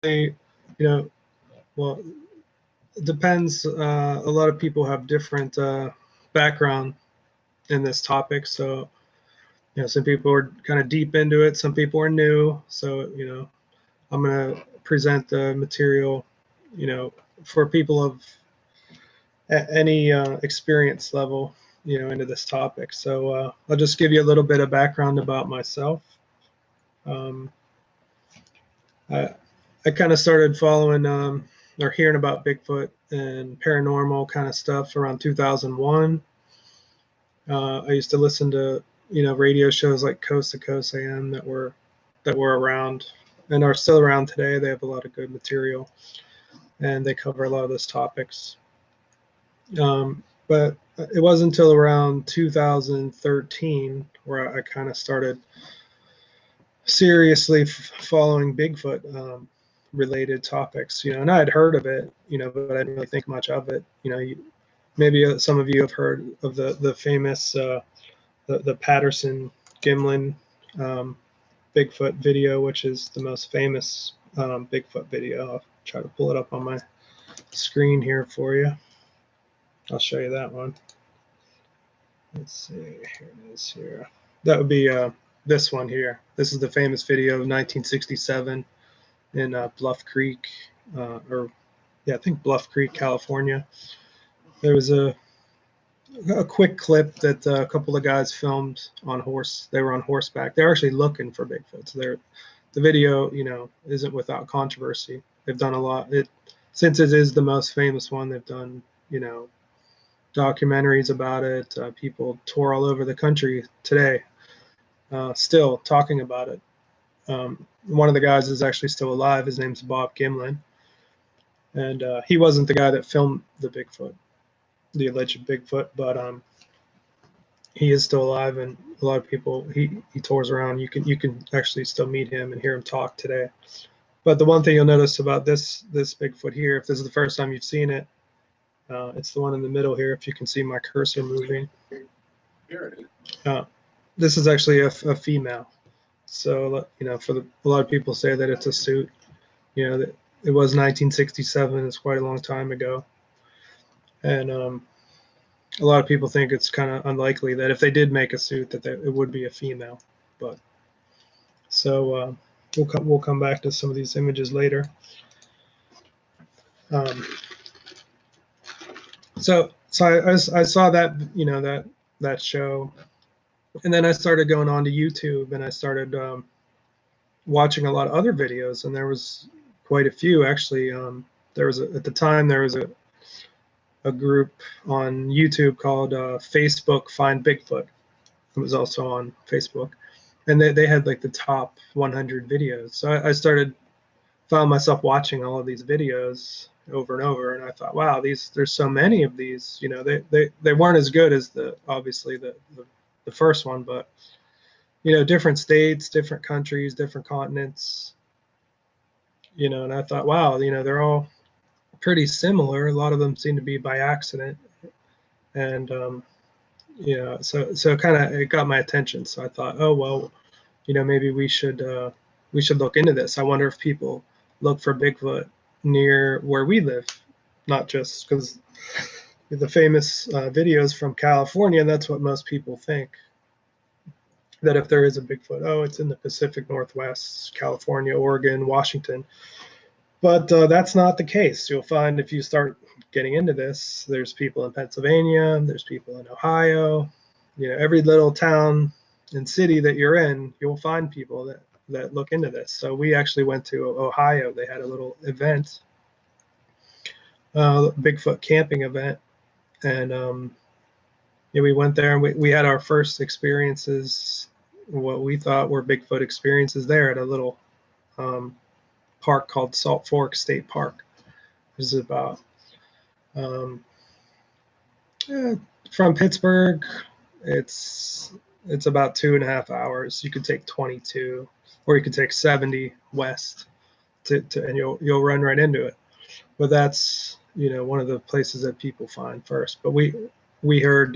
you know, well, it depends. A lot of people have different background in this topic. So, some people are kind of deep into it. Some people are new. So, I'm going to present the material, for people of any experience level, into this topic. So I'll just give you a little bit of background about myself. I kind of started following or hearing about Bigfoot and paranormal kind of stuff around 2001. I used to listen to radio shows like Coast to Coast AM that were around and are still around today. They have a lot of good material and they cover a lot of those topics. But it wasn't until around 2013 where I kind of started seriously following Bigfoot related topics, and I had heard of it, but I didn't really think much of it. Maybe some of you have heard of the famous the Patterson Gimlin Bigfoot video, which is the most famous Bigfoot video. I'll try to pull it up on my screen here for you. I'll show you that one. Let's see, here it is here. That would be this one here. This is the famous video of 1967 in Bluff Creek, I think Bluff Creek, California. There was a quick clip that a couple of guys filmed on horse. They were on horseback. They're actually looking for Bigfoot. So the video, isn't without controversy. They've done a lot. Since it is the most famous one, they've done, documentaries about it. People tour all over the country today, still talking about it. One of the guys is actually still alive. His name's Bob Gimlin, and he wasn't the guy that filmed the alleged Bigfoot, but he is still alive, and a lot of people he tours around. You can actually still meet him and hear him talk today. But the one thing you'll notice about this Bigfoot here, if this is the first time you've seen it, it's the one in the middle here. If you can see my cursor moving, Here it is. This is actually a female. So a lot of people say that it's a suit. That it was 1967. It's quite a long time ago, and a lot of people think it's kind of unlikely that if they did make a suit that it would be a female. But so we'll come back to some of these images later. So I saw that that show, and then I started going on to YouTube and I started watching a lot of other videos, and there was quite a few actually. There was at the time there was a group on YouTube called Facebook Find Bigfoot. It was also on Facebook, and they had like the top 100 videos. So I found myself watching all of these videos over and over, and I thought, wow, there's so many of these. They weren't as good as obviously the first one, but different states, different countries, different continents, and I thought, wow, they're all pretty similar. A lot of them seem to be by accident, and so kind of it got my attention. So I thought, oh well, maybe we should look into this. I wonder if people look for Bigfoot near where we live, not just because the famous videos from California. That's what most people think, that if there is a Bigfoot, oh, it's in the Pacific Northwest, California, Oregon, Washington. But that's not the case. You'll find if you start getting into this, there's people in Pennsylvania, there's people in Ohio, every little town and city that you're in, you'll find people that look into this. So we actually went to Ohio. They had a little event, Bigfoot camping event, and we went there and we had our first experiences, what we thought were Bigfoot experiences there at a little park called Salt Fork State Park. This is about from Pittsburgh. It's about 2.5 hours. You could take 22, or you could take 70 west, and you'll run right into it. But that's one of the places that people find first. But we heard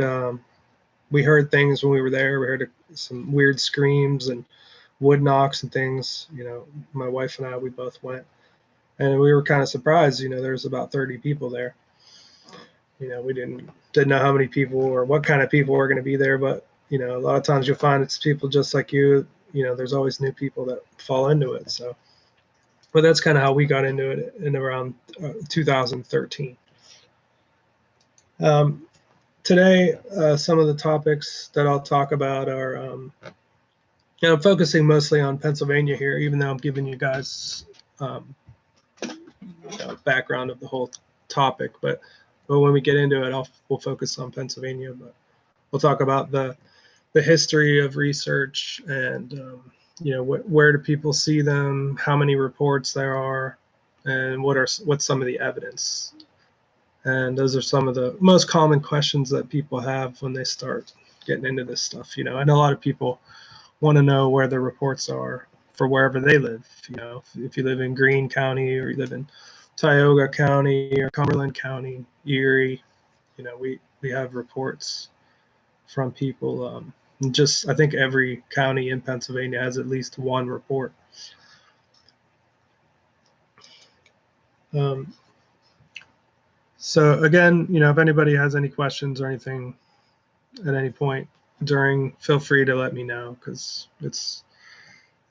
things when we were there. We heard some weird screams and wood knocks and things. My wife and I, we both went, And we were kind of surprised, there's about 30 people there. We didn't know how many people or what kind of people were going to be there, but a lot of times you'll find it's people just like you. There's always new people that fall into it. So, but that's kind of how we got into it in around 2013. Today, some of the topics that I'll talk about are, I'm focusing mostly on Pennsylvania here, even though I'm giving you guys background of the whole topic. But when we get into it, we'll focus on Pennsylvania. But we'll talk about the history of research and where do people see them, how many reports there are, and what's some of the evidence. And those are some of the most common questions that people have when they start getting into this stuff. I know a lot of people want to know where the reports are for wherever they live. If you live in Greene County or you live in Tioga County or Cumberland County, Erie, we have reports from people. I think every county in Pennsylvania has at least one report. So again, if anybody has any questions or anything at any point during, feel free to let me know, because it's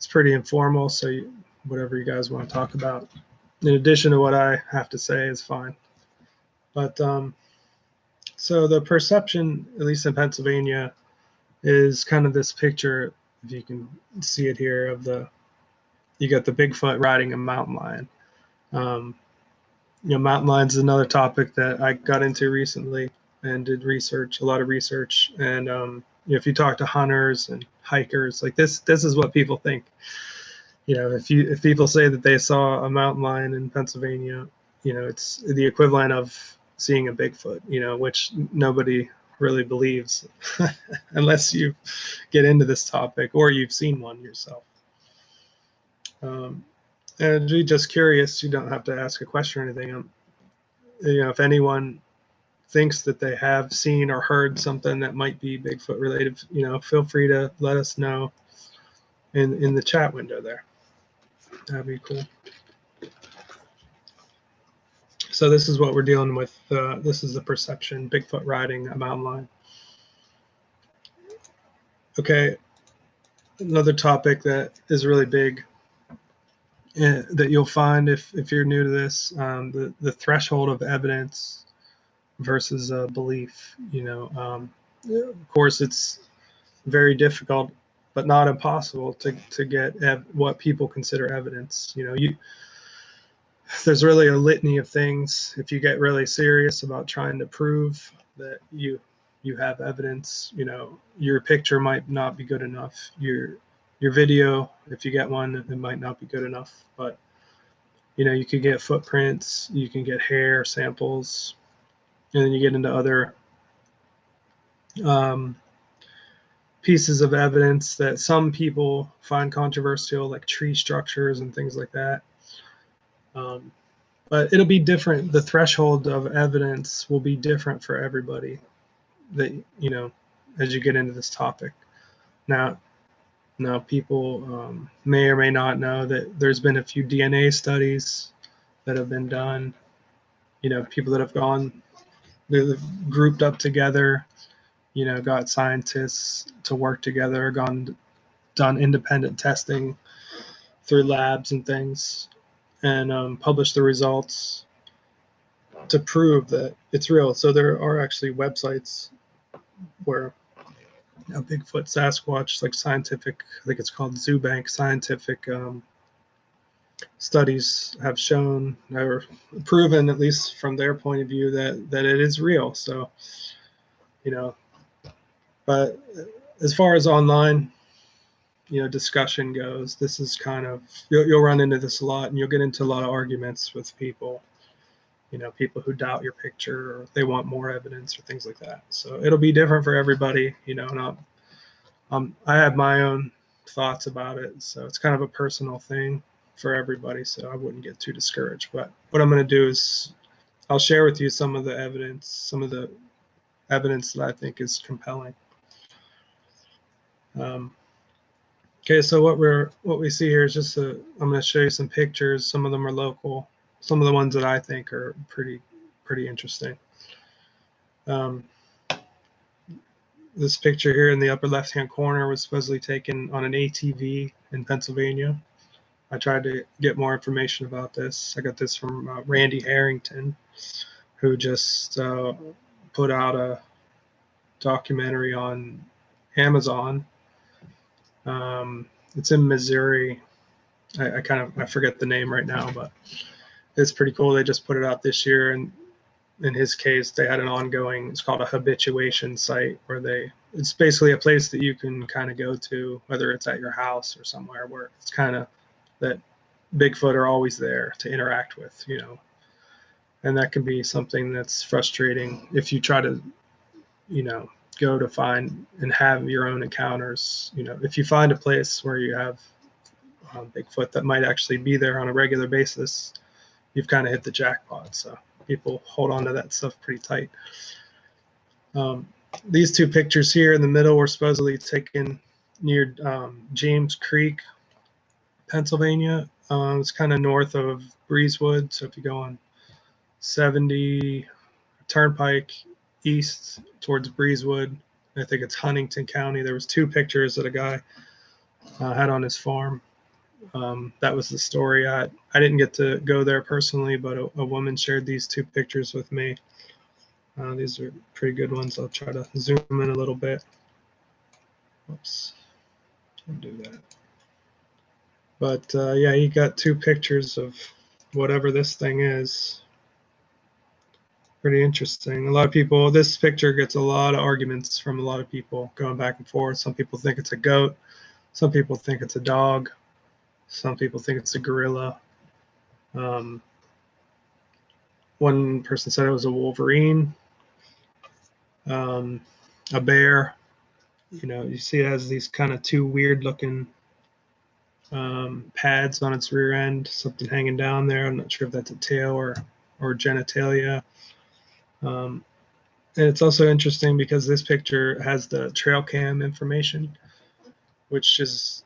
pretty informal. So whatever you guys want to talk about, in addition to what I have to say, is fine. But so the perception, at least in Pennsylvania, is kind of this picture, if you can see it here, you got the Bigfoot riding a mountain lion. Mountain lions is another topic that I got into recently and did a lot of research. And if you talk to hunters and hikers, like this is what people think. If people say that they saw a mountain lion in Pennsylvania, it's the equivalent of seeing a Bigfoot, which nobody really believes unless you get into this topic or you've seen one yourself. And be just curious, you don't have to ask a question or anything. If anyone thinks that they have seen or heard something that might be Bigfoot related, feel free to let us know in the chat window there. That'd be cool. So this is what we're dealing with. This is the perception, Bigfoot riding a mountain lion. Okay, another topic that is really big that you'll find if you're new to this, the threshold of evidence versus belief. Of course, it's very difficult, but not impossible to get what people consider evidence. There's really a litany of things. If you get really serious about trying to prove that you have evidence, your picture might not be good enough. Your video, if you get one, it might not be good enough. But you could get footprints, you can get hair samples, and then you get into other pieces of evidence that some people find controversial, like tree structures and things like that. But it'll be different. The threshold of evidence will be different for everybody that, as you get into this topic. Now people may or may not know that there's been a few DNA studies that have been done. People that have they've grouped up together, got scientists to work together, done independent testing through labs and things, and published the results to prove that it's real. So there are actually websites where Bigfoot, Sasquatch, like scientific, I think it's called ZooBank, scientific studies have shown or proven, at least from their point of view, that it is real. So, but as far as online, discussion goes, this is kind of, you'll run into this a lot, and you'll get into a lot of arguments with people, people who doubt your picture or they want more evidence or things like that. So it'll be different for everybody, and I have my own thoughts about it. So it's kind of a personal thing for everybody. So I wouldn't get too discouraged. But what I'm going to do is I'll share with you some of the evidence that I think is compelling. Okay, so what we see here is I'm going to show you some pictures. Some of them are local. some of the ones that I think are pretty interesting. This picture here in the upper left-hand corner was supposedly taken on an ATV in Pennsylvania. I tried to get more information about this. I got this from Randy Harrington, who just put out a documentary on Amazon. It's in Missouri. I forget the name right now, but it's pretty cool. They just put it out this year, and in his case, they had an ongoing. It's called a habituation site, where it's basically a place that you can kind of go to, whether it's at your house or somewhere where it's kind of that Bigfoot are always there to interact with, and that can be something that's frustrating if you try to, go to find and have your own encounters. If you find a place where you have Bigfoot that might actually be there on a regular basis, you've kind of hit the jackpot. So people hold on to that stuff pretty tight. These two pictures here in the middle were supposedly taken near James Creek, Pennsylvania. It's kind of north of Breezewood. So if you go on 70 Turnpike east towards Breezewood, I think it's Huntington County. There was two pictures that a guy had on his farm. That was the story. I didn't get to go there personally, but a woman shared these two pictures with me. These are pretty good ones. I'll try to zoom in a little bit. Whoops, I'll do that. But yeah, he got two pictures of whatever this thing is. Pretty interesting. A lot of people, this picture gets a lot of arguments from a lot of people going back and forth. Some people think it's a goat. Some people think it's a dog. Some people think it's a gorilla. One person said it was a wolverine, a bear. You see it has these kind of two weird looking pads on its rear end, something hanging down there. I'm not sure if that's a tail or genitalia. And it's also interesting because this picture has the trail cam information, which is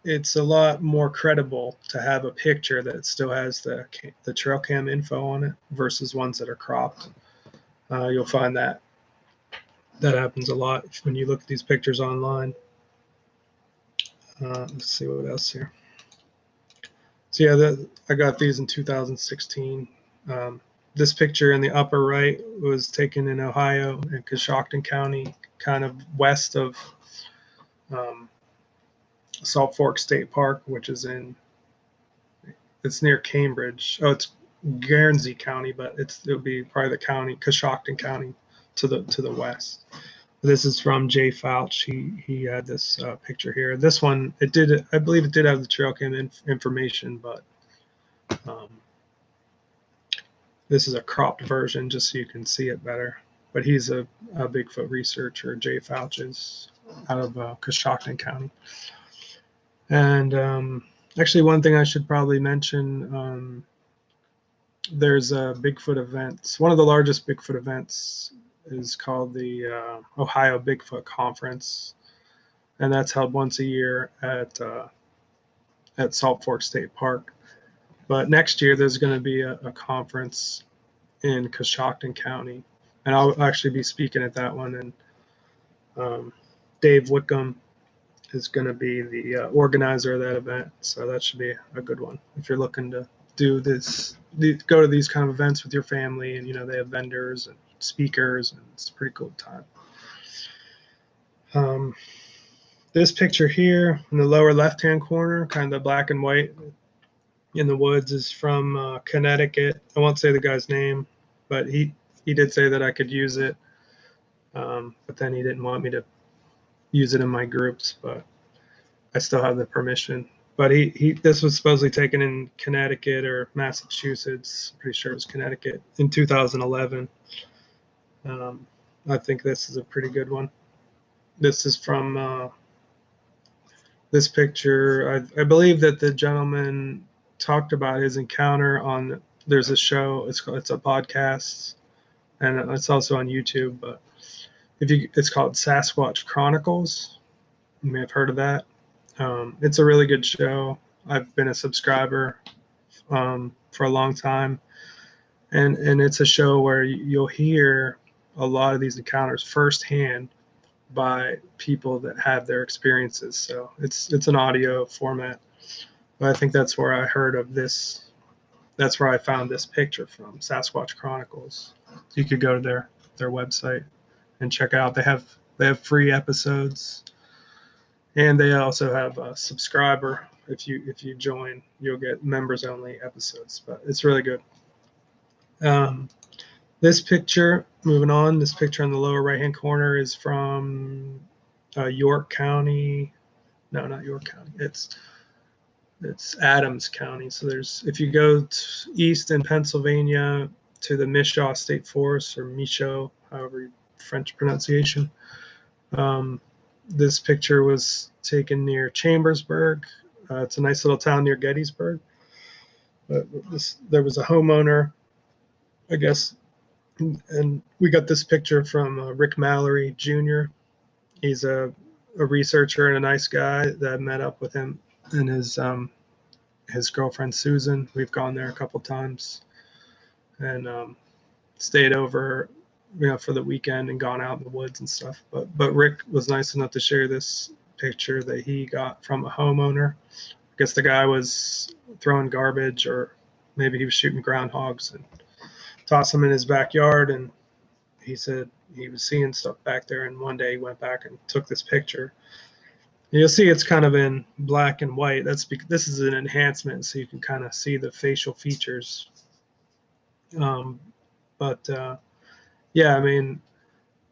it's a lot more credible to have a picture that still has the trail cam info on it versus ones that are cropped. You'll find that happens a lot when you look at these pictures online. Let's see what else here. So yeah, I got these in 2016. This picture in the upper right was taken in Ohio in Coshocton County, kind of west of Salt Fork State Park, which is it's near Cambridge. Oh, it's Guernsey County, but it'll be probably the county, Coshocton County, to the west. This is from Jay Fouch. He had this picture here. This one, I believe it did have the trail cam information, but this is a cropped version just so you can see it better. But he's a Bigfoot researcher. Jay Fouch is out of Coshocton County. And actually, one thing I should probably mention, there's a Bigfoot event. One of the largest Bigfoot events is called the Ohio Bigfoot Conference, and that's held once a year at Salt Fork State Park. But next year there's going to be a conference in Coshocton County, and I'll actually be speaking at that one. And Dave Wickham is going to be the organizer of that event, so that should be a good one if you're looking to do this. Go to these kind of events with your family, and they have vendors and speakers, and it's a pretty cool time. This picture here in the lower left-hand corner, kind of black and white in the woods, is from Connecticut. I won't say the guy's name, but he did say that I could use it, but then he didn't want me to use it in my groups, but I still have the permission. But this was supposedly taken in Connecticut or Massachusetts. I'm pretty sure it was Connecticut in 2011. I think this is a pretty good one. This is from this picture. I believe that the gentleman talked about his encounter on. There's a show. It's a podcast, and it's also on YouTube. But it's called Sasquatch Chronicles. You may have heard of that. It's a really good show. I've been a subscriber for a long time, and it's a show where you'll hear a lot of these encounters firsthand by people that have their experiences. So it's an audio format, but I think that's where I heard of this. That's where I found this picture from, Sasquatch Chronicles. You could go to their website and check out. They have free episodes, and they also have a subscriber. If you join, you'll get members only episodes. But it's really good. This picture, moving on, this picture in the lower right hand corner is from York County. No, not York County. It's Adams County. So if you go east in Pennsylvania to the Mishaw State Forest, or Michaud, however French pronunciation. This picture was taken near Chambersburg. It's a nice little town near Gettysburg. But there was a homeowner, I guess, and we got this picture from Rick Mallory Jr. He's a researcher and a nice guy that met up with him and his girlfriend Susan. We've gone there a couple times and stayed over, for the weekend and gone out in the woods and stuff. But Rick was nice enough to share this picture that he got from a homeowner. I guess the guy was throwing garbage, or maybe he was shooting groundhogs and tossed them in his backyard. And he said he was seeing stuff back there. And one day he went back and took this picture. You'll see it's kind of in black and white. That's because this is an enhancement, so you can kind of see the facial features. Yeah, I mean,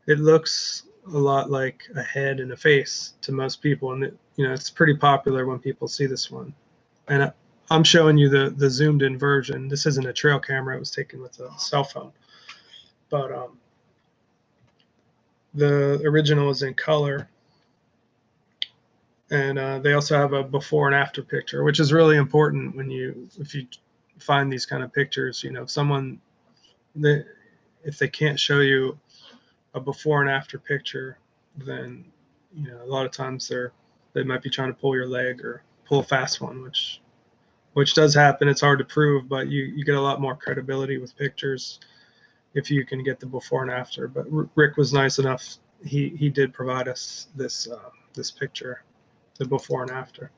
it looks a lot like a head and a face to most people, and it's pretty popular when people see this one. And I'm showing you the zoomed in version. This isn't a trail camera; it was taken with a cell phone. But the original is in color, and they also have a before and after picture, which is really important if you find these kind of pictures. If they can't show you a before and after picture, then a lot of times they might be trying to pull your leg or pull a fast one, which does happen. It's hard to prove, but you get a lot more credibility with pictures if you can get the before and after. But Rick was nice enough; he did provide us this picture, the before and after.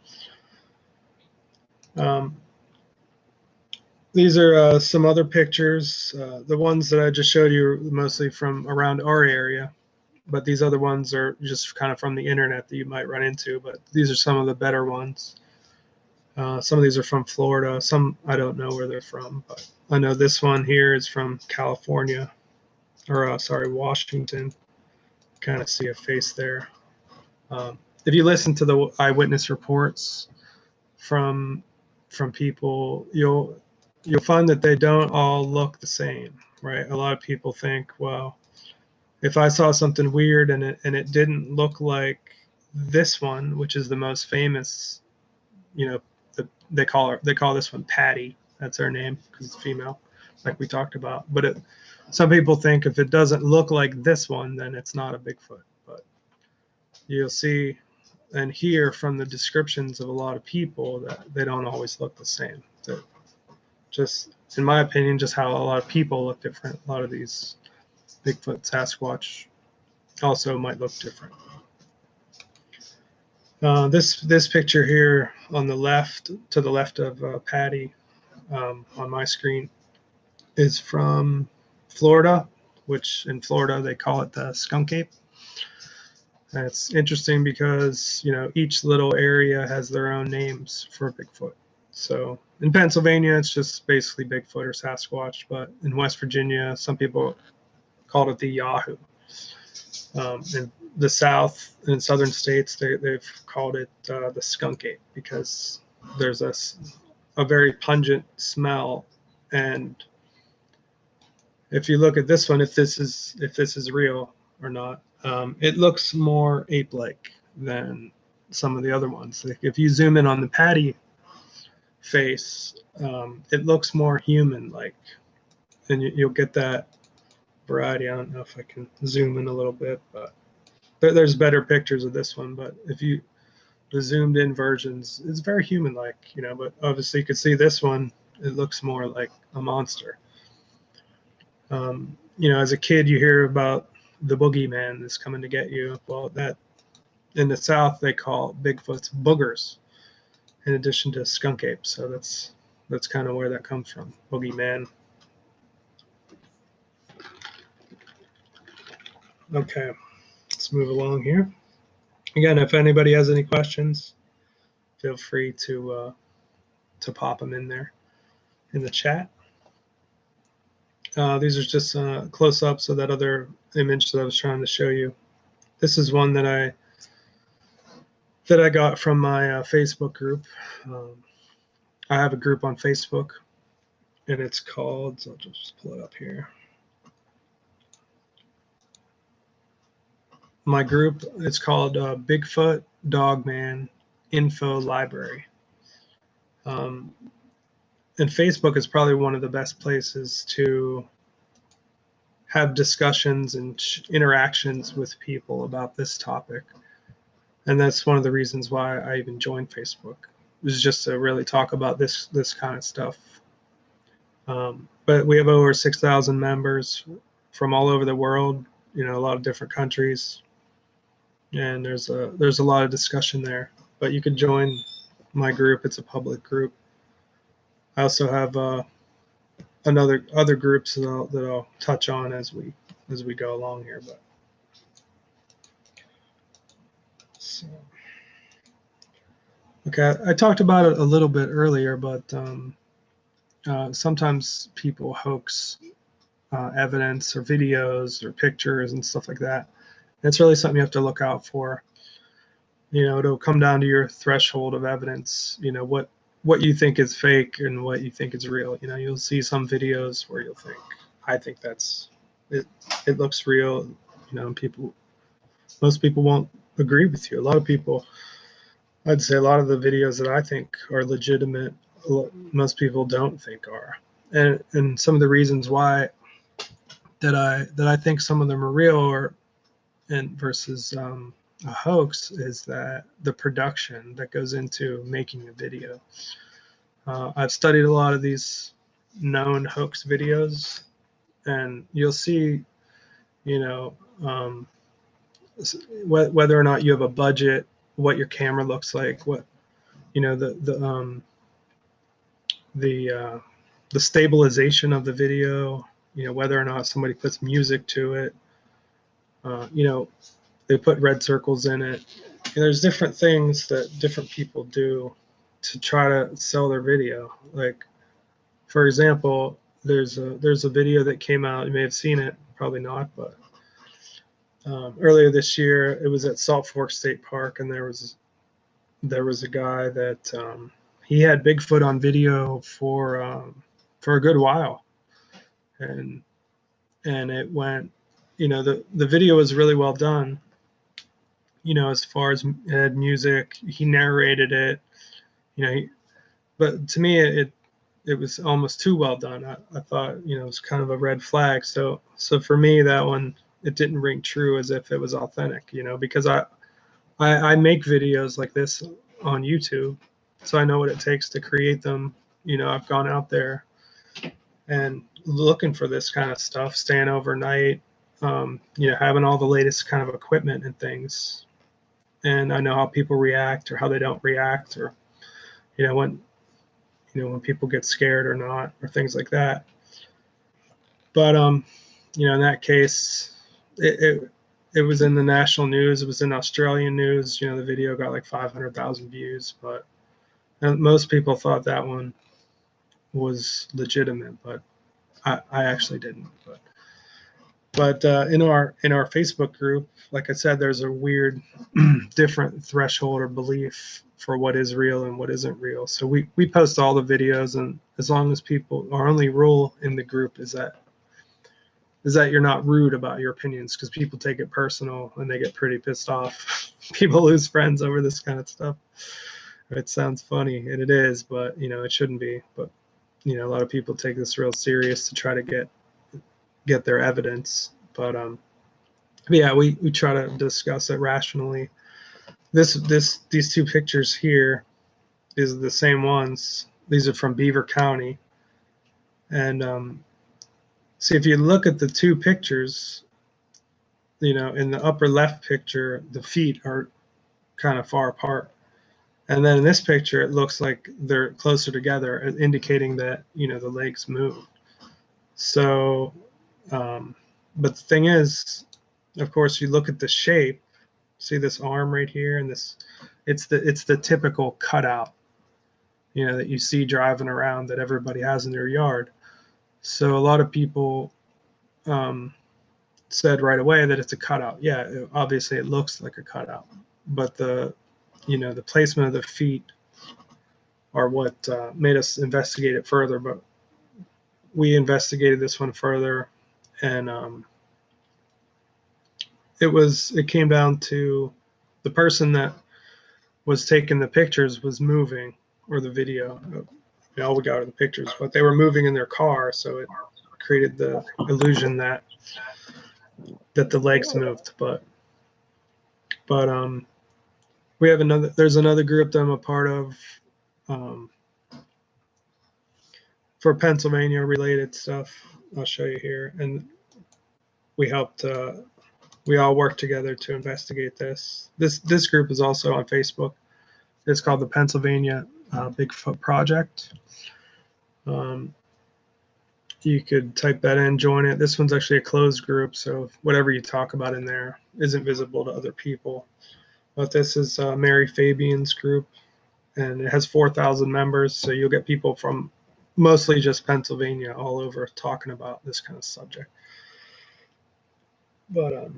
These are some other pictures. The ones that I just showed you are mostly from around our area, but these other ones are just kind of from the internet that you might run into. But these are some of the better ones. Some of these are from Florida. Some I don't know where they're from, but I know this one here is from California, or Washington. Kind of see a face there. If you listen to the eyewitness reports from people, you'll find that they don't all look the same, right? A lot of people think, well, if I saw something weird and it didn't look like this one, which is the most famous, they call this one Patty. That's her name because it's female, like we talked about. But some people think if it doesn't look like this one, then it's not a Bigfoot. But you'll see and hear from the descriptions of a lot of people that they don't always look the same. That just, in my opinion, just how a lot of people look different. A lot of these Bigfoot, Sasquatch also might look different. This picture here on the left, to the left of Patty on my screen, is from Florida, which in Florida they call it the Skunk Ape. And it's interesting because each little area has their own names for Bigfoot. So in Pennsylvania, it's just basically Bigfoot or Sasquatch, but in West Virginia, some people called it the Yahoo. In the South and southern states, they've called it the Skunk Ape because there's a very pungent smell. And if you look at this one, if this is real or not, it looks more ape-like than some of the other ones. Like if you zoom in on the Patty face, it looks more human-like, and you'll get that variety. I don't know if I can zoom in a little bit, but there's better pictures of this one. But the zoomed-in versions, it's very human-like, But obviously, you could see this one. it looks more like a monster. You know, as a kid, you hear about the boogeyman that's coming to get you. Well, that in the South they call Bigfoots boogers, in addition to skunk apes. So that's kind of where that comes from, boogeyman. Okay, let's move along here. Again, if anybody has any questions, feel free to pop them in there in the chat. These are just close-ups of that other image that I was trying to show you. This is one that I got from my Facebook group. I have a group on Facebook, and it's called, so I'll just pull it up here. My group, it's called Bigfoot Dogman Info Library. And Facebook is probably one of the best places to have discussions and interactions with people about this topic. And that's one of the reasons why I even joined Facebook, was just to really talk about this kind of stuff. But we have over 6,000 members from all over the world, you know, a lot of different countries. And there's a lot of discussion there. But you can join my group. It's a public group. I also have other groups that I'll touch on as we go along here. But so, okay, I talked about it a little bit earlier, but sometimes people hoax evidence or videos or pictures and stuff like that. It's really something you have to look out for. You know, it'll come down to your threshold of evidence. You know, what you think is fake and what you think is real. You know, you'll see some videos where you'll think, I think that's it. It looks real. You know, most people won't agree with you. A lot of people, I'd say a lot of the videos that I think are legitimate, most people don't think are. And some of the reasons why that I think some of them are real or versus a hoax is that the production that goes into making a video. I've studied a lot of these known hoax videos, and you'll see, you know, whether or not you have a budget, what your camera looks like, what, you know, the stabilization of the video, you know, whether or not somebody puts music to it, you know, they put red circles in it. And there's different things that different people do to try to sell their video. Like, for example, there's a video that came out. You may have seen it, probably not, but earlier this year, it was at Salt Fork State Park, and there was a guy that he had Bigfoot on video for a good while, and it went, you know, the video was really well done. You know, as far as it had music, he narrated it, you know, but to me, it was almost too well done. I thought, you know, it was kind of a red flag. So for me, that one, it didn't ring true as if it was authentic, you know, because I make videos like this on YouTube, so I know what it takes to create them. You know, I've gone out there and looking for this kind of stuff, staying overnight, you know, having all the latest kind of equipment and things. And I know how people react or how they don't react, or, you know, when people get scared or not, or things like that. But you know, in that case, it was in the national news. It was in Australian news. You know, the video got like 500,000 views, but most people thought that one was legitimate, but I actually didn't. But in our Facebook group, like I said, there's a weird different threshold or belief for what is real and what isn't real. So we post all the videos, and as long as people, our only rule in the group is that you're not rude about your opinions, because people take it personal and they get pretty pissed off. People lose friends over this kind of stuff. It sounds funny, and it is, but you know, it shouldn't be. But you know, a lot of people take this real serious to try to get their evidence. But yeah, we try to discuss it rationally. These two pictures here is the same ones. These are from Beaver County. And see, if you look at the two pictures, in the upper left picture, the feet are kind of far apart. And then in this picture, it looks like they're closer together, indicating that, the legs move. So, but the thing is, of course, you look at the shape, see this arm right here, and it's the typical cutout, that you see driving around that everybody has in their yard. So a lot of people said right away that it's a cutout. Yeah, obviously it looks like a cutout, but the placement of the feet are what made us investigate it further. But we investigated this one further, and it came down to the person that was taking the pictures was moving, or the video. All we got are the pictures, but they were moving in their car, so it created the illusion that the legs moved. But we have there's another group that I'm a part of, for Pennsylvania related stuff. I'll show you here. And we helped, we all worked together to investigate this. This group is also on Facebook. It's called the Pennsylvania Bigfoot Project. You could type that in, join it. This one's actually a closed group, so whatever you talk about in there isn't visible to other people. But this is Mary Fabian's group, and it has 4,000 members, so you'll get people from mostly just Pennsylvania all over talking about this kind of subject. But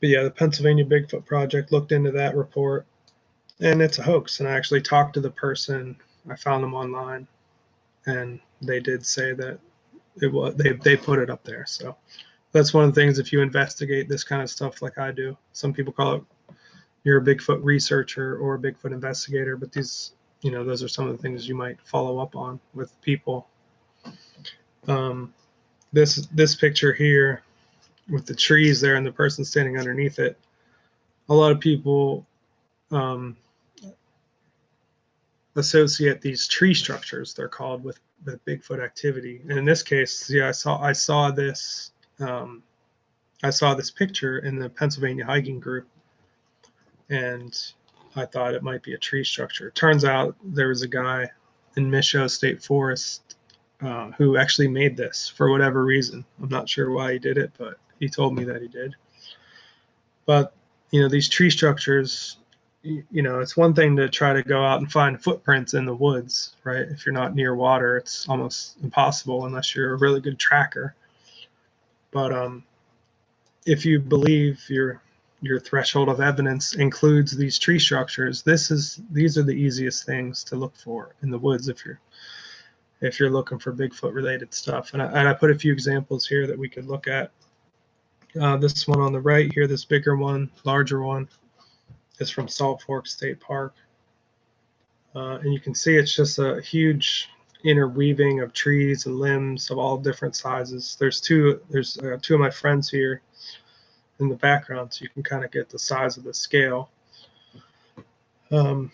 yeah, the Pennsylvania Bigfoot Project looked into that report, and it's a hoax. And I actually talked to the person. I found them online, and they did say that it was they put it up there. So that's one of the things. If you investigate this kind of stuff like I do, some people call it you're a Bigfoot researcher or a Bigfoot investigator, but these, those are some of the things you might follow up on with people. This picture here with the trees there and the person standing underneath it, a lot of people associate these tree structures, they're called, with Bigfoot activity. And in this case, yeah, I saw this picture in the Pennsylvania hiking group, and I thought it might be a tree structure. It turns out there was a guy in Micho State Forest who actually made this for whatever reason. I'm not sure why he did it, but he told me that he did. But these tree structures, it's one thing to try to go out and find footprints in the woods, right? If you're not near water, it's almost impossible unless you're a really good tracker. But if you believe your threshold of evidence includes these tree structures, these are the easiest things to look for in the woods if you're looking for Bigfoot related stuff. And I put a few examples here that we could look at. This one on the right here, this bigger one, larger one, is from Salt Fork State Park. And you can see it's just a huge interweaving of trees and limbs of all different sizes. There's two of my friends here in the background, so you can kind of get the size of the scale. But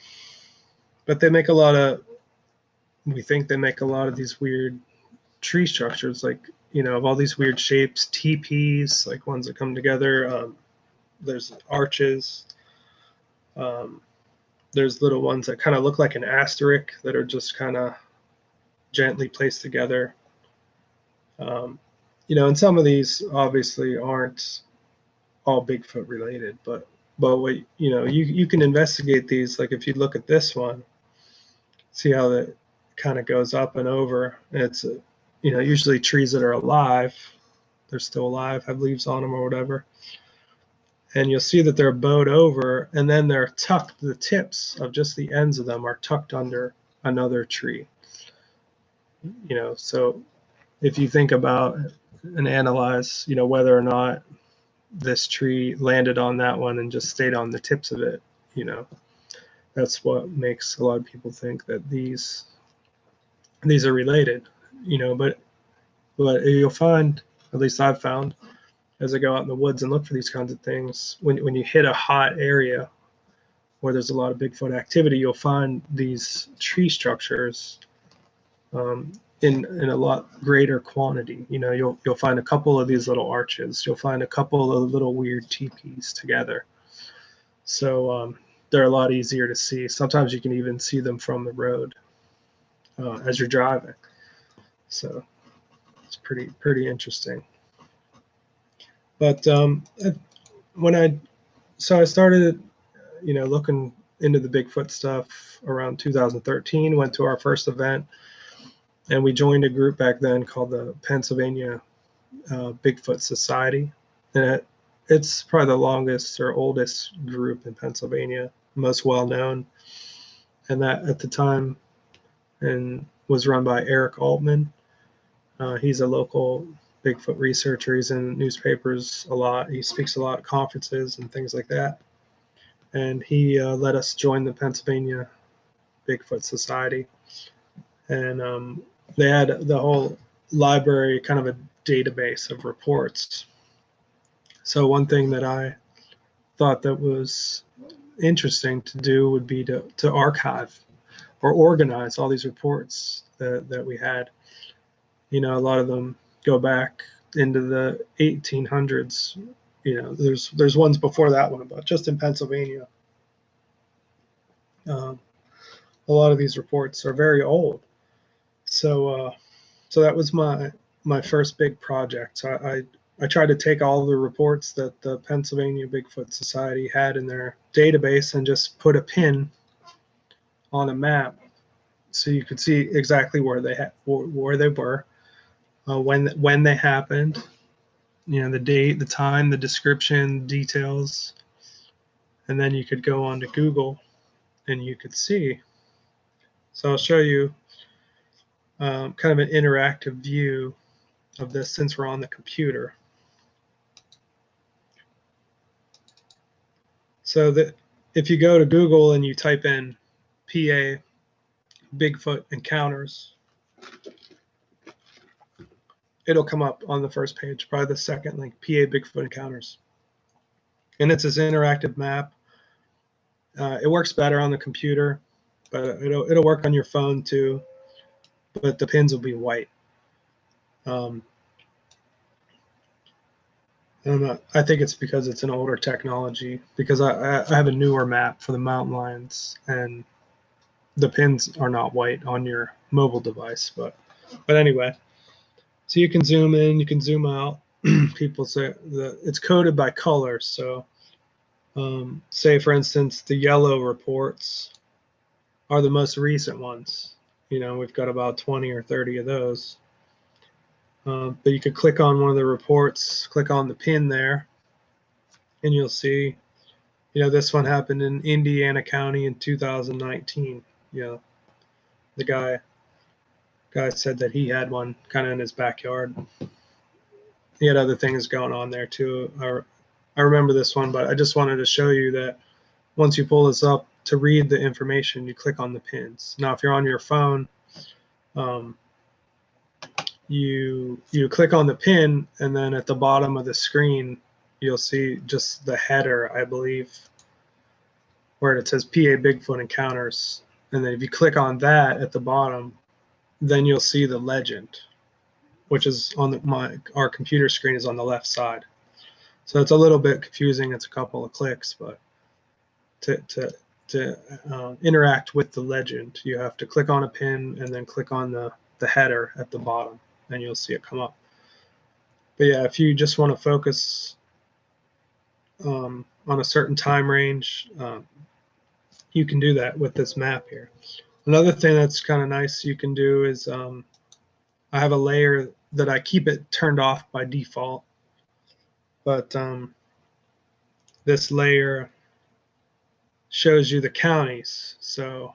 we think they make a lot of these weird tree structures, like, of all these weird shapes, teepees, like ones that come together. There's arches. There's little ones that kind of look like an asterisk that are just kind of gently placed together. And some of these obviously aren't all Bigfoot related, but what you can investigate these. Like if you look at this one, see how that kind of goes up and over, and it's usually trees that are alive, they're still alive, have leaves on them or whatever, and you'll see that they're bowed over, and then they're tucked, the tips of just the ends of them are tucked under another tree. So if you think about and analyze whether or not this tree landed on that one and just stayed on the tips of it, that's what makes a lot of people think that these are related, but you'll find, at least I've found, as I go out in the woods and look for these kinds of things, when you hit a hot area where there's a lot of Bigfoot activity, you'll find these tree structures in a lot greater quantity. You know, you'll find a couple of these little arches. You'll find a couple of little weird teepees together. So they're a lot easier to see. Sometimes you can even see them from the road as you're driving. So it's pretty interesting. But when I started, looking into the Bigfoot stuff around 2013. Went to our first event, and we joined a group back then called the Pennsylvania Bigfoot Society, and it's probably the longest or oldest group in Pennsylvania, most well known, and that at the time and was run by Eric Altman. He's a local Bigfoot researcher. He's in newspapers a lot. He speaks a lot at conferences and things like that. And he let us join the Pennsylvania Bigfoot Society. And they had the whole library, kind of a database of reports. So one thing that I thought that was interesting to do would be to archive or organize all these reports that we had. You know, a lot of them go back into the 1800s. You know, there's ones before that one, but just in Pennsylvania, a lot of these reports are very old. So that was my first big project. So I tried to take all the reports that the Pennsylvania Bigfoot Society had in their database and just put a pin on a map, so you could see exactly where they were, when they happened, you know, the date, the time, the description, details, and then you could go on to Google and you could see. So I'll show you kind of an interactive view of this since we're on the computer. So that if you go to Google and you type in PA Bigfoot encounters, it'll come up on the first page, probably the second link, PA Bigfoot encounters. And it's this interactive map. It works better on the computer, but it'll work on your phone too. But the pins will be white. I think it's because it's an older technology, because I have a newer map for the mountain lions, and the pins are not white on your mobile device. But anyway, so you can zoom in, you can zoom out. People say it's coded by color. So say, for instance, the yellow reports are the most recent ones. You know, we've got about 20 or 30 of those. But you could click on one of the reports, click on the pin there, and you'll see, you know, this one happened in Indiana County in 2019. You know, the guy said that he had one kind of in his backyard. He had other things going on there too. I remember this one, but I just wanted to show you that once you pull this up to read the information, you click on the pins. Now, if you're on your phone, you click on the pin, and then at the bottom of the screen, you'll see just the header, I believe, where it says PA Bigfoot Encounters. And then if you click on that at the bottom, then you'll see the legend, which is on our computer screen is on the left side. So it's a little bit confusing. It's a couple of clicks, but to interact with the legend, you have to click on a pin and then click on the header at the bottom, and you'll see it come up. But yeah, if you just want to focus on a certain time range, you can do that with this map here. Another thing that's kind of nice you can do is I have a layer that I keep it turned off by default, but this layer shows you the counties. So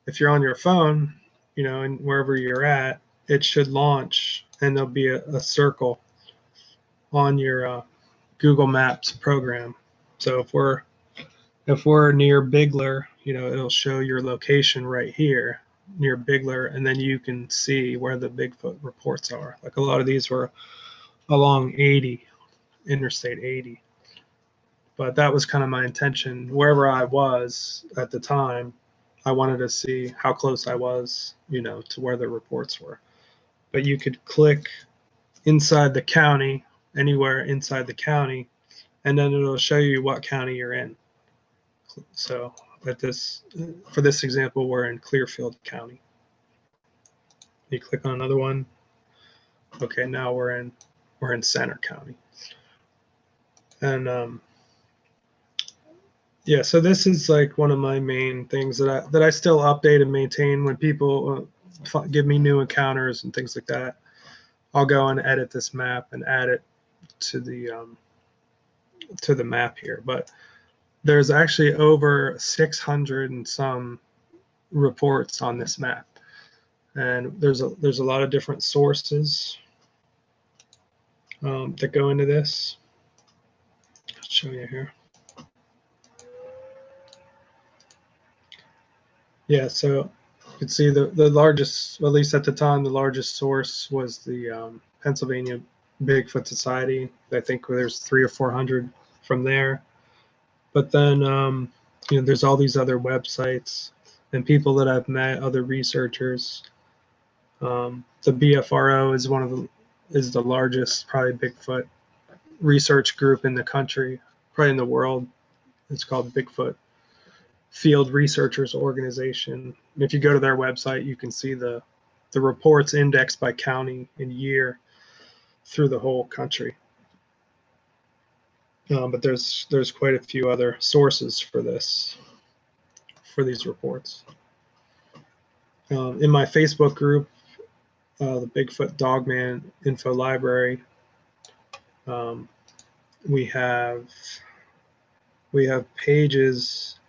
if you're on your phone, you know, and wherever you're at, it should launch, and there'll be a circle on your Google Maps program. So if we're near Bigler, you know, it'll show your location right here near Bigler, and then you can see where the Bigfoot reports are. Like a lot of these were along Interstate 80. But that was kind of my intention. Wherever I was at the time, I wanted to see how close I was, to where the reports were. But you could click inside the county, anywhere inside the county, and then it'll show you what county you're in. So for this example, we're in Clearfield County. You click on another one. Okay, now we're in Center County. And yeah, so this is like one of my main things that I still update and maintain when people give me new encounters and things like that. I'll go and edit this map and add it to the map here. But there's actually over 600 and some reports on this map, and there's a lot of different sources that go into this. I'll show you here. Yeah, so you can see the largest, at least at the time, the largest source was the Pennsylvania Bigfoot Society. I think there's 300 or 400 from there. But then there's all these other websites and people that I've met, other researchers. The BFRO is the largest probably Bigfoot research group in the country, probably in the world. It's called Bigfoot Field Researchers Organization. And if you go to their website, you can see the reports indexed by county and year through the whole country. But there's quite a few other sources for these reports. In my Facebook group, the Bigfoot Dogman Info Library, we have pages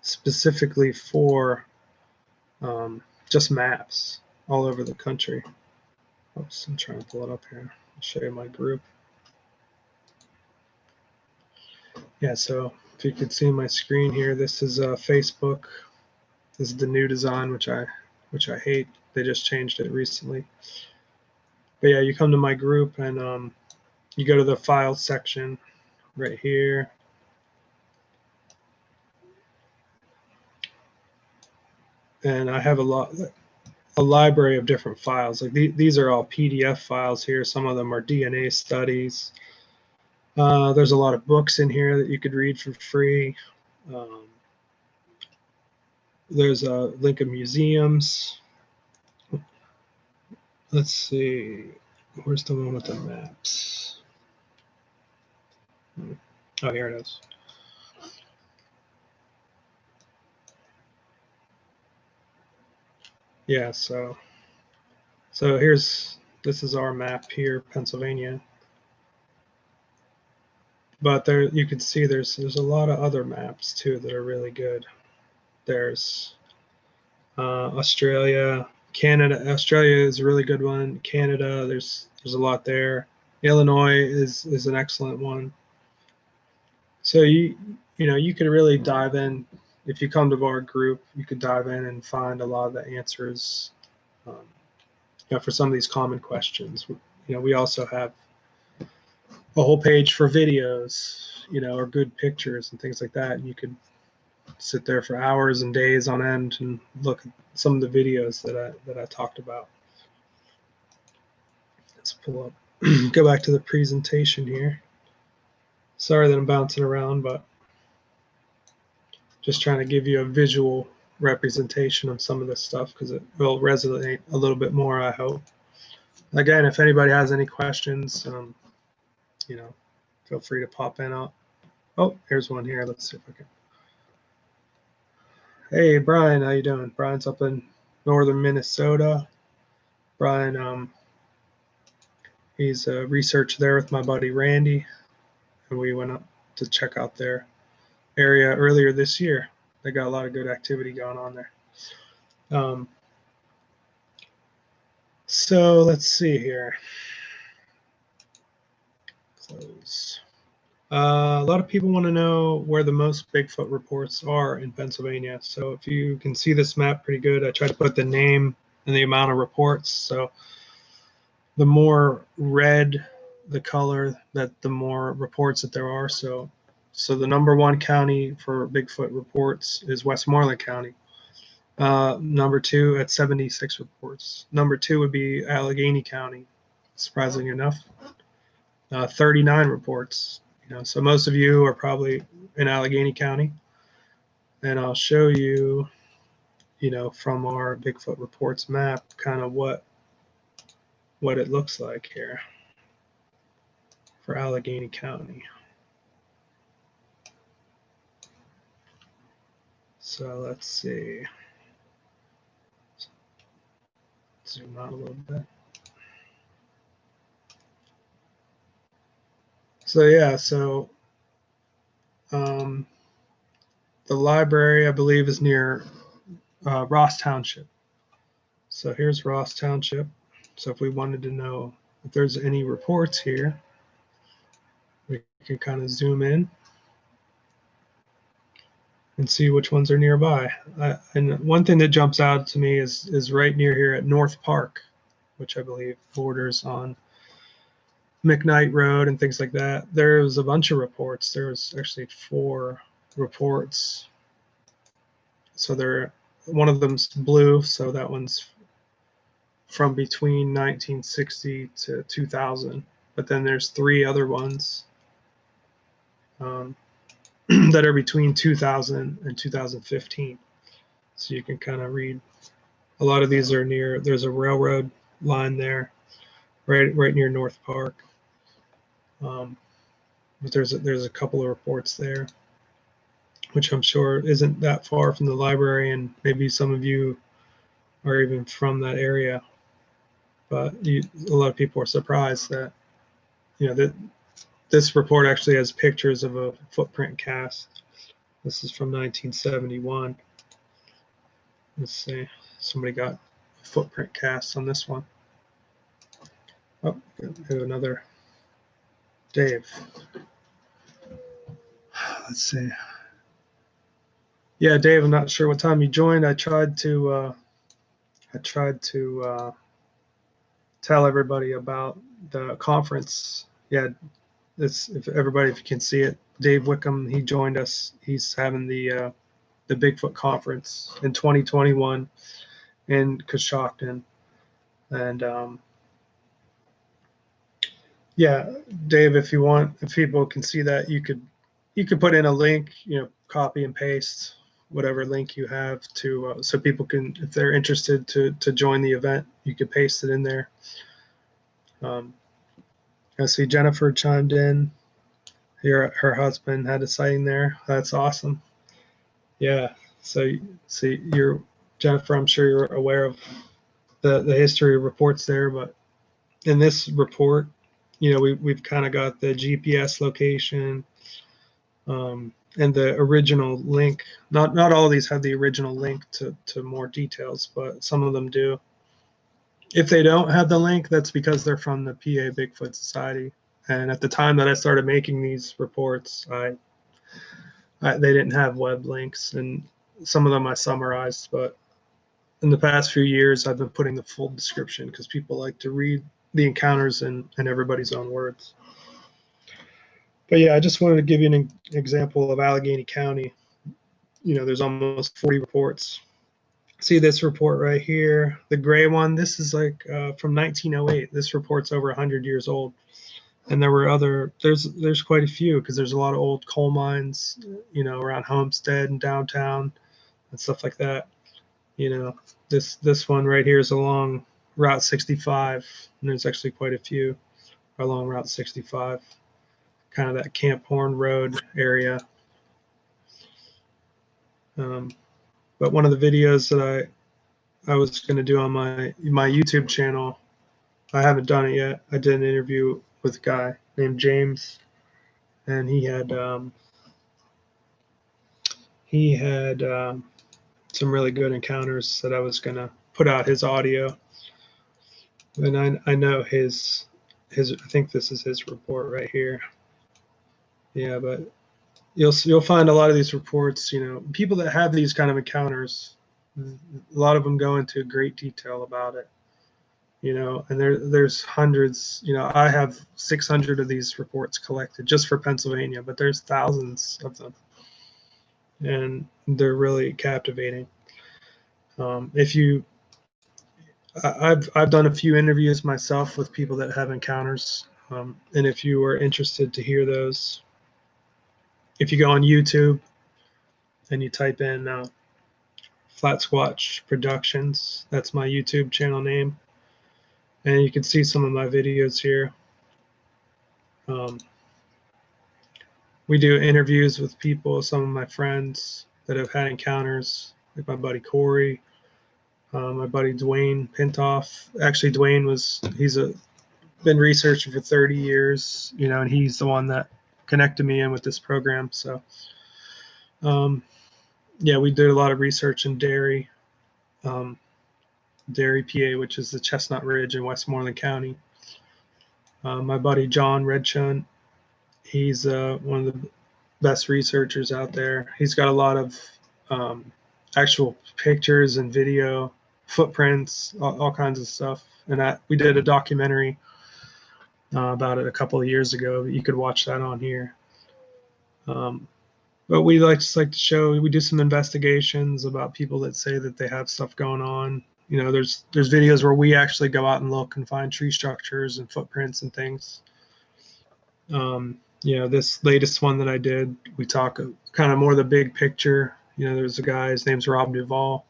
specifically for just maps all over the country. Oops, I'm trying to pull it up here. I'll show you my group. Yeah, so if you could see my screen here, this is Facebook. This is the new design, which I hate. They just changed it recently. But yeah, you come to my group and you go to the file section right here. And I have a library of different files. Like these are all PDF files here. Some of them are DNA studies. There's a lot of books in here that you could read for free. There's a link of museums. Let's see, where's the one with the maps? Oh, here it is. Yeah, so this is our map here, Pennsylvania. But there you can see there's a lot of other maps too that are really good. There's Australia, Canada. Australia is a really good one. Canada, there's a lot there. Illinois is an excellent one. So you could really dive in. If you come to our group, you could dive in and find a lot of the answers for some of these common questions. We also have a whole page for videos, or good pictures and things like that. And you could sit there for hours and days on end and look at some of the videos that I talked about. Let's pull up, go back to the presentation here. Sorry that I'm bouncing around, but just trying to give you a visual representation of some of this stuff because it will resonate a little bit more, I hope. Again, if anybody has any questions, feel free to pop in. Oh, here's one here. Let's see if I can. Hey, Brian, how you doing? Brian's up in northern Minnesota. Brian, he's a researcher there with my buddy Randy, and we went up to check out their area earlier this year. They got a lot of good activity going on there. So let's see here. Close. A lot of people want to know where the most Bigfoot reports are in Pennsylvania. So if you can see this map pretty good, I try to put the name and the amount of reports. So the more red the color, that the more reports that there are. So the number one county for Bigfoot reports is Westmoreland County. Number 2 at 76 reports. Number 2 would be Allegheny County, surprisingly enough. 39 reports. So most of you are probably in Allegheny County, and I'll show you, from our Bigfoot reports map, kind of what it looks like here for Allegheny County. So let's see. Zoom out a little bit. So yeah, the library, I believe, is near Ross Township. So here's Ross Township. So if we wanted to know if there's any reports here, we can kind of zoom in and see which ones are nearby. And one thing that jumps out to me is right near here at North Park, which I believe borders on McKnight Road and things like that. There was a bunch of reports. There was actually 4 reports. So one of them's blue, so that one's from between 1960 to 2000. But then there's 3 other ones that are between 2000 and 2015. So you can kind of read. A lot of these are near. There's a railroad line there, right near North Park. But there's a couple of reports there, which I'm sure isn't that far from the library, and maybe some of you are even from that area. But a lot of people are surprised that that this report actually has pictures of a footprint cast. This is from 1971. Let's see. Somebody got a footprint cast on this one. Oh, we have another Dave. Let's see. Yeah, Dave, I'm not sure what time you joined. I tried to tell everybody about the conference. Yeah, if you can see it, Dave Wickham, he joined us. He's having the Bigfoot conference in 2021 in Coshocton, and yeah, Dave, if people can see that, you could put in a link, copy and paste whatever link you have to so people can, if they're interested to join the event, you could paste it in there. I see Jennifer chimed in. Her husband had a sighting there. That's awesome. Yeah. So you're Jennifer. I'm sure you're aware of the history of reports there, but in this report, we've kind of got the GPS location and the original link. Not all of these have the original link to more details, but some of them do. If they don't have the link, that's because they're from the PA Bigfoot Society. And at the time that I started making these reports, they didn't have web links, and some of them I summarized. But in the past few years, I've been putting the full description because people like to read the encounters in everybody's own words. But yeah, I just wanted to give you an example of Allegheny County. There's almost 40 reports. See this report right here, the gray one. This is like from 1908. This report's over 100 years old. And there were there's quite a few because there's a lot of old coal mines, around Homestead and downtown and stuff like that. This one right here is along Route 65, and there's actually quite a few along Route 65, kind of that Camp Horn Road area. But one of the videos that I was going to do on my YouTube channel, I haven't done it yet. I did an interview with a guy named James, and he had some really good encounters that I was going to put out his audio. And I know his I think this is his report right here. Yeah, but you'll find a lot of these reports, people that have these kind of encounters, a lot of them go into great detail about it, and there's hundreds. I have 600 of these reports collected just for Pennsylvania, but there's thousands of them, and they're really captivating. If you, I've done a few interviews myself with people that have encounters, and if you were interested to hear those, if you go on YouTube and you type in Flat Squatch Productions, that's my YouTube channel name, and you can see some of my videos here. We do interviews with people, some of my friends that have had encounters, like my buddy Corey, my buddy Dwayne Pintoff. Actually, he's been researching for 30 years, and he's the one that connected me in with this program. So, yeah, we did a lot of research in Derry, PA, which is the Chestnut Ridge in Westmoreland County. My buddy John Redchun, he's one of the best researchers out there. He's got a lot of actual pictures and video, footprints, all kinds of stuff. And we did a documentary about it a couple of years ago. You could watch that on here. But we just like to show. We do some investigations about people that say that they have stuff going on. There's videos where we actually go out and look and find tree structures and footprints and things. This latest one that I did, we talk kind of more the big picture. There's a guy, his name's Rob Duvall,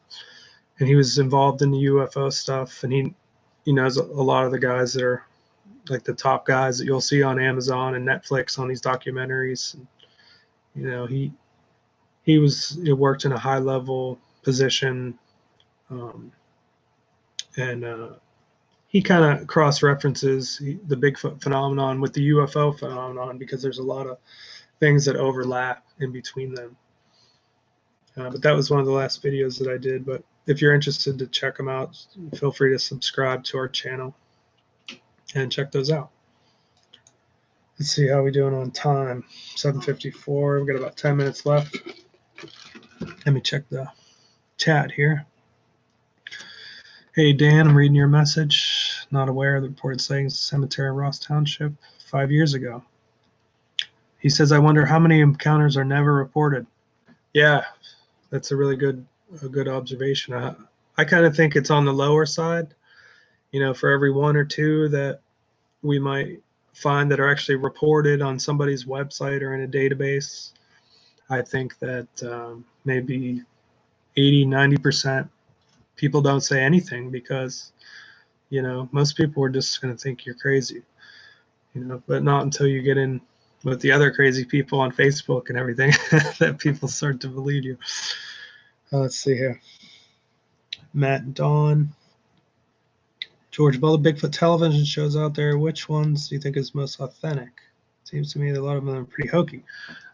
and he was involved in the UFO stuff, and he knows a lot of the guys that are like the top guys that you'll see on Amazon and Netflix on these documentaries. And, he worked in a high level position, and he kind of cross references the Bigfoot phenomenon with the UFO phenomenon because there's a lot of things that overlap in between them. But that was one of the last videos that I did. But if you're interested to check them out, feel free to subscribe to our channel and check those out. Let's see how we're doing on time. 7:54. We've got about 10 minutes left. Let me check the chat here. Hey, Dan, I'm reading your message. Not aware of the reported sightings of cemetery in Ross Township 5 years ago. He says, I wonder how many encounters are never reported. Yeah, that's a really good observation. I kind of think it's on the lower side. For every one or two that we might find that are actually reported on somebody's website or in a database, I think that maybe 80-90% people don't say anything because most people are just going to think you're crazy, but not until you get in with the other crazy people on Facebook and everything that people start to believe you. Let's see here. Matt and Dawn. George, of all the Bigfoot television shows out there, which ones do you think is most authentic? Seems to me that a lot of them are pretty hokey.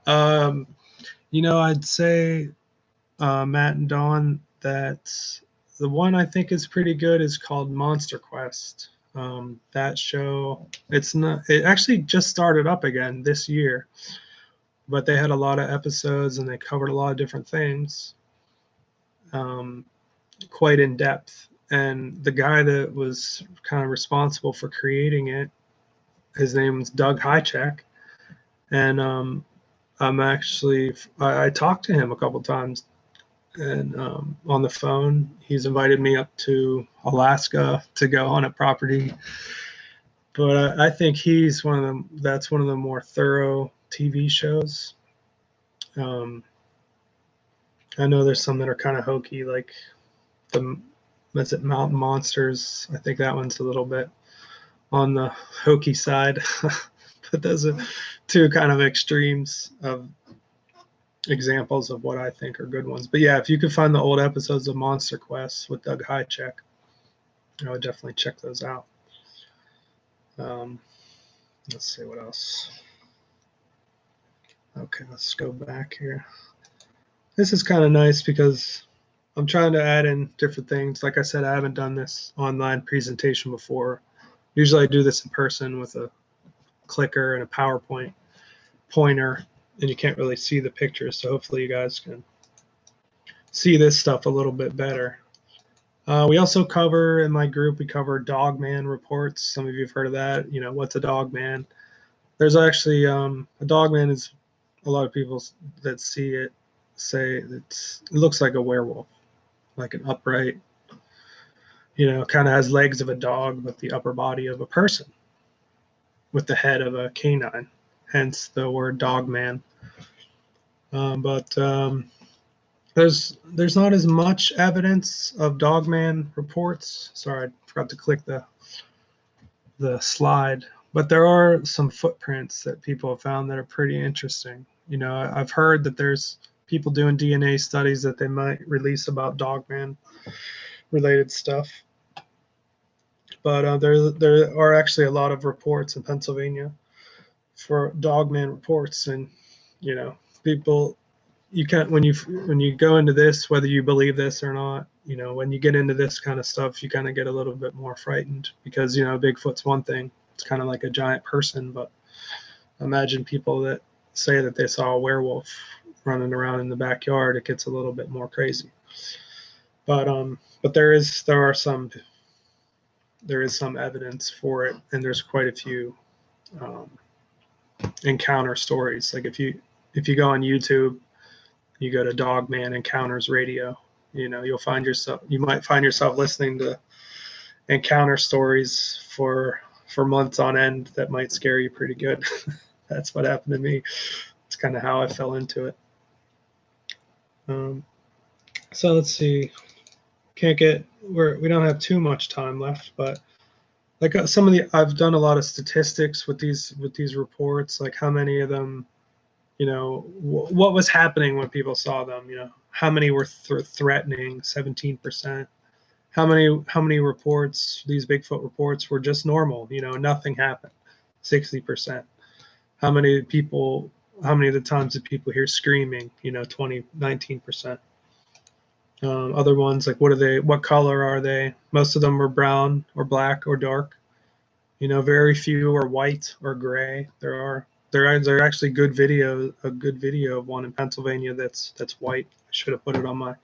I'd say, Matt and Dawn, that the one I think is pretty good is called Monster Quest. That show, it actually just started up again this year, but they had a lot of episodes and they covered a lot of different things, quite in depth. And the guy that was kind of responsible for creating it, his name was Doug Hychek. And I talked to him a couple times, and on the phone. He's invited me up to Alaska to go on a property. But I think that's one of the more thorough TV shows. I know there's some that are kind of hokey, like Mountain Monsters. I think that one's a little bit on the hokey side. But those are two kind of extremes of examples of what I think are good ones. But yeah, if you can find the old episodes of Monster Quest with Doug Hychek, I would definitely check those out. Let's see what else. Okay, let's go back here. This is kind of nice because I'm trying to add in different things. Like I said, I haven't done this online presentation before. Usually I do this in person with a clicker and a PowerPoint pointer, and you can't really see the pictures. So hopefully you guys can see this stuff a little bit better. We also cover, in my group, we cover Dogman reports. Some of you have heard of that. What's a Dogman? There's actually a Dogman is a lot of people that see it say it looks like a werewolf. like an upright, kind of has legs of a dog, but the upper body of a person with the head of a canine, hence the word dog man. But there's not as much evidence of dogman reports. Sorry, I forgot to click the slide, but there are some footprints that people have found that are pretty interesting. I've heard that there's people doing DNA studies that they might release about dogman related stuff. But there are actually a lot of reports in Pennsylvania for dogman reports, and people, you can't, when you go into this, whether you believe this or not, when you get into this kind of stuff, you kind of get a little bit more frightened because Bigfoot's one thing, it's kind of like a giant person, but imagine people that say that they saw a werewolf running around in the backyard, it gets a little bit more crazy. But there is some evidence for it, and there's quite a few encounter stories. Like if you go on YouTube, you go to Dogman Encounters Radio, you might find yourself listening to encounter stories for months on end that might scare you pretty good. That's what happened to me. It's kind of how I fell into it. So let's see. We don't have too much time left, but like I've done a lot of statistics with these reports, like how many of them, what was happening when people saw them, how many were threatening, 17%. How many reports, these Bigfoot reports, were just normal, nothing happened, 60%. How many of the times did people hear screaming, 19%. Other ones, like what color are they? Most of them were brown or black or dark. Very few are white or gray. There are actually a good video of one in Pennsylvania that's white. I should have put it on my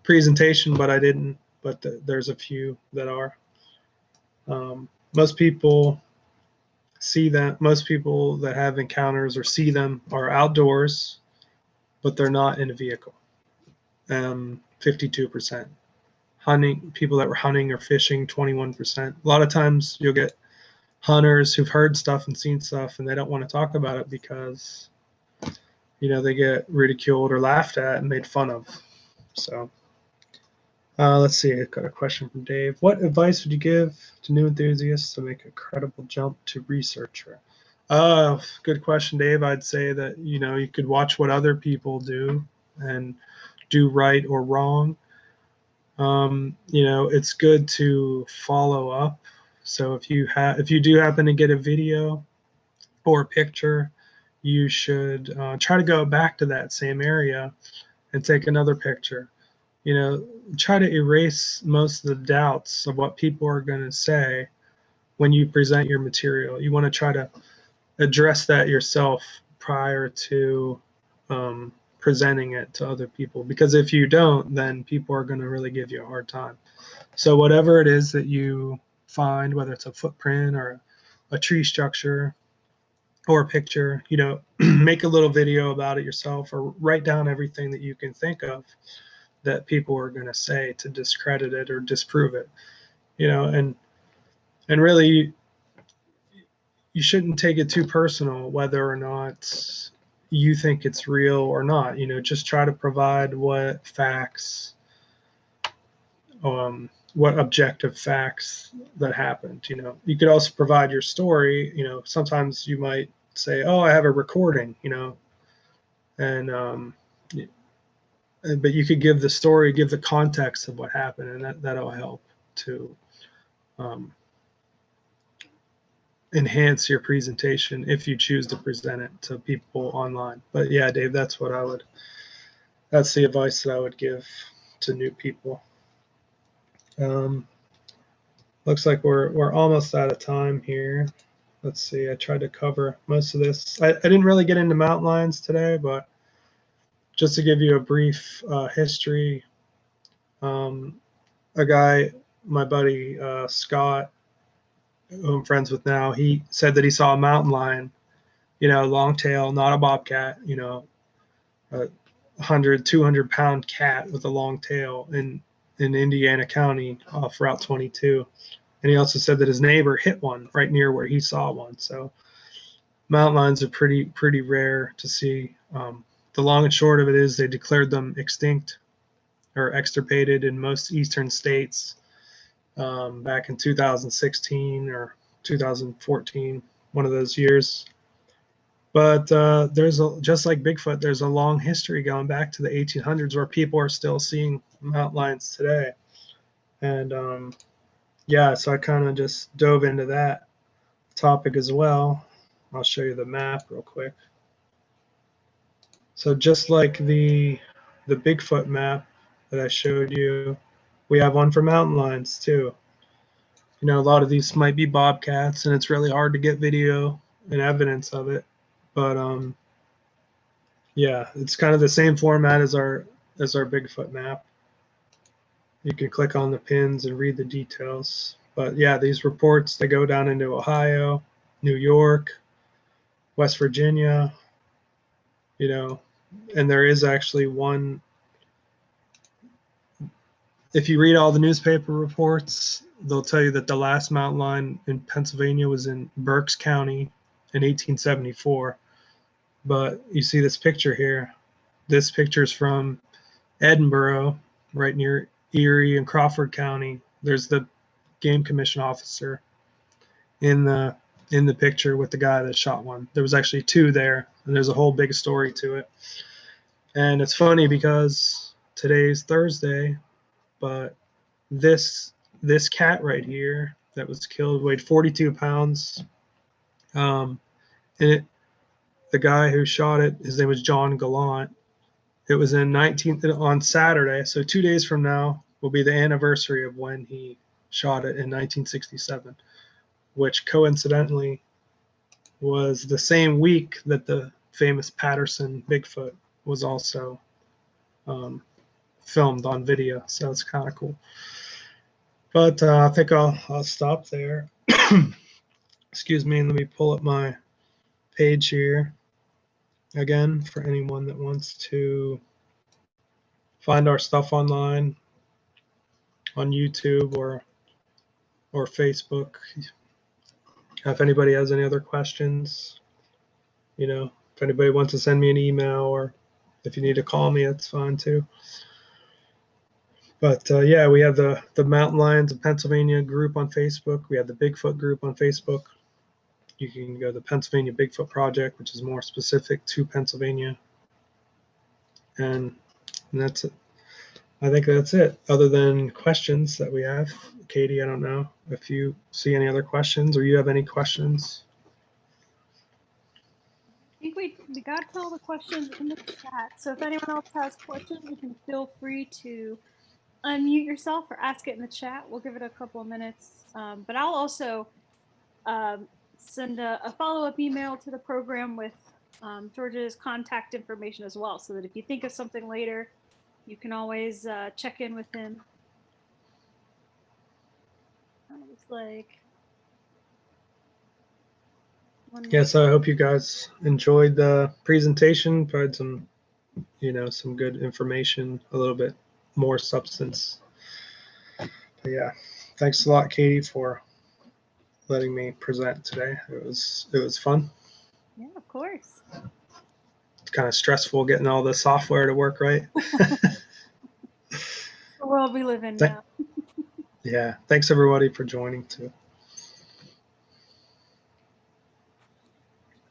presentation, but I didn't. But there's a few that are. Most people that have encounters or see them are outdoors, but they're not in a vehicle. 52%. People that were hunting or fishing, 21%. A lot of times you'll get hunters who've heard stuff and seen stuff, and they don't want to talk about it because they get ridiculed or laughed at and made fun of. So let's see, I've got a question from Dave. What advice would you give to new enthusiasts to make a credible jump to researcher? Good question, Dave. I'd say that you could watch what other people do and do right or wrong. It's good to follow up. So if you do happen to get a video or a picture, you should try to go back to that same area and take another picture. Try to erase most of the doubts of what people are going to say when you present your material. You want to try to address that yourself prior to presenting it to other people, because if you don't, then people are going to really give you a hard time. So whatever it is that you find, whether it's a footprint or a tree structure or a picture, make a little video about it yourself, or write down everything that you can think of that people are going to say to discredit it or disprove it, and really you shouldn't take it too personal whether or not you think it's real or not. Just try to provide what objective facts that happened. You could also provide your story. Sometimes you might say, oh, I have a recording, and but you could give the story, give the context of what happened, and that'll help to enhance your presentation if you choose to present it to people online. But yeah, Dave, that's the advice that I would give to new people. Looks like we're almost out of time here. Let's see, I tried to cover most of this. I didn't really get into mountain lions today, but just to give you a brief history, a guy, my buddy Scott, who I'm friends with now, he said that he saw a mountain lion, long tail, not a bobcat, a 100, 200 pound cat with a long tail. And in Indiana County off Route 22. And he also said that his neighbor hit one right near where he saw one. So mountain lions are pretty rare to see. The long and short of it is they declared them extinct or extirpated in most eastern states back in 2016 or 2014, one of those years. But just like Bigfoot, there's a long history going back to the 1800s where people are still seeing mountain lions today. And yeah, so I kind of just dove into that topic as well. I'll show you the map real quick. So just like the Bigfoot map that I showed you, we have one for mountain lions too. You know, a lot of these might be bobcats, and it's really hard to get video and evidence of it. But yeah, it's kind of the same format as our Bigfoot map. You can click on the pins and read the details. But yeah, these reports, they go down into Ohio, New York, West Virginia, you know, and there is actually one. If you read all the newspaper reports, they'll tell you that the last mountain lion in Pennsylvania was in Berks County in 1874. But you see this picture here. This picture is from Edinburgh, right near Erie and Crawford County. There's the game commission officer in the picture with the guy that shot one. There was actually two there, and there's a whole big story to it. And it's funny because today's Thursday, but this cat right here that was killed weighed 42 pounds. And the guy who shot it, his name was John Gallant. It was on Saturday, so 2 days from now will be the anniversary of when he shot it in 1967, which coincidentally was the same week that the famous Patterson Bigfoot was also filmed on video. So it's kind of cool. But I think I'll stop there. Excuse me, and let me pull up my page here again for anyone that wants to find our stuff online on YouTube or Facebook. If anybody has any other questions, you know, if anybody wants to send me an email or if you need to call me, that's fine too. But yeah, we have the Mountain Lions of Pennsylvania group on Facebook. We have the Bigfoot group on Facebook. You can go to the Pennsylvania Bigfoot Project, which is more specific to Pennsylvania. And that's it. I think that's it. Other than questions that we have, Katie, I don't know if you see any other questions or you have any questions. I think we got to all the questions in the chat. So if anyone else has questions, you can feel free to unmute yourself or ask it in the chat. We'll give it a couple of minutes. But I'll also send a follow-up email to the program with George's contact information as well, so that if you think of something later, you can always check in with him. It's like yeah, so I hope you guys enjoyed the presentation, provided some, you know, some good information, a little bit more substance. But yeah, thanks a lot, Katie, for letting me present today. It was fun. Yeah, of course. It's kind of stressful getting all the software to work right. The world we live in now. Yeah, thanks everybody for joining too.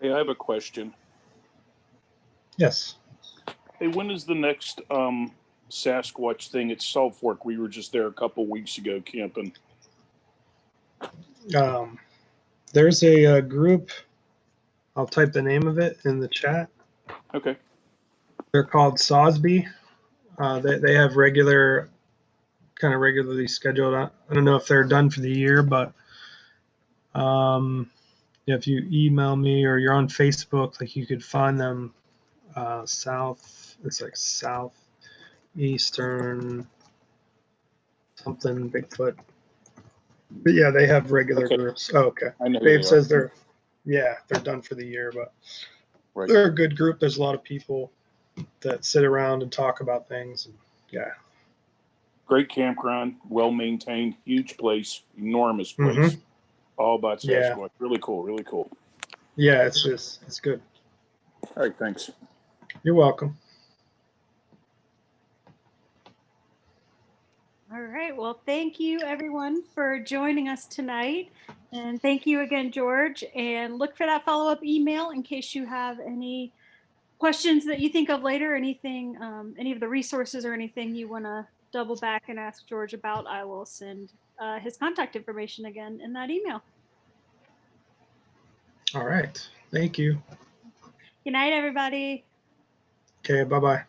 Hey, I have a question. Yes. Hey, when is the next Sasquatch thing at Salt Fork? We were just there a couple weeks ago camping. There's a group. I'll type the name of it in the chat. Okay. They're called Sosby. They have regularly scheduled. I don't know if they're done for the year, but if you email me or you're on Facebook, like you could find them it's like southeastern something Bigfoot. But yeah, they have regular groups. Oh, okay. I know Dave says they're done for the year, but they're a good group. There's a lot of people that sit around and talk about things. And yeah. Great campground, well maintained, huge place, enormous place. All about Yeah. Sasquatch. Really cool, really cool. Yeah, it's good. All right, thanks. You're welcome. All right. Well, thank you everyone for joining us tonight. And thank you again, George. And look for that follow-up email in case you have any questions that you think of later, anything, any of the resources or anything you want to double back and ask George about. I will send his contact information again in that email. All right. Thank you. Good night, everybody. Okay, bye-bye.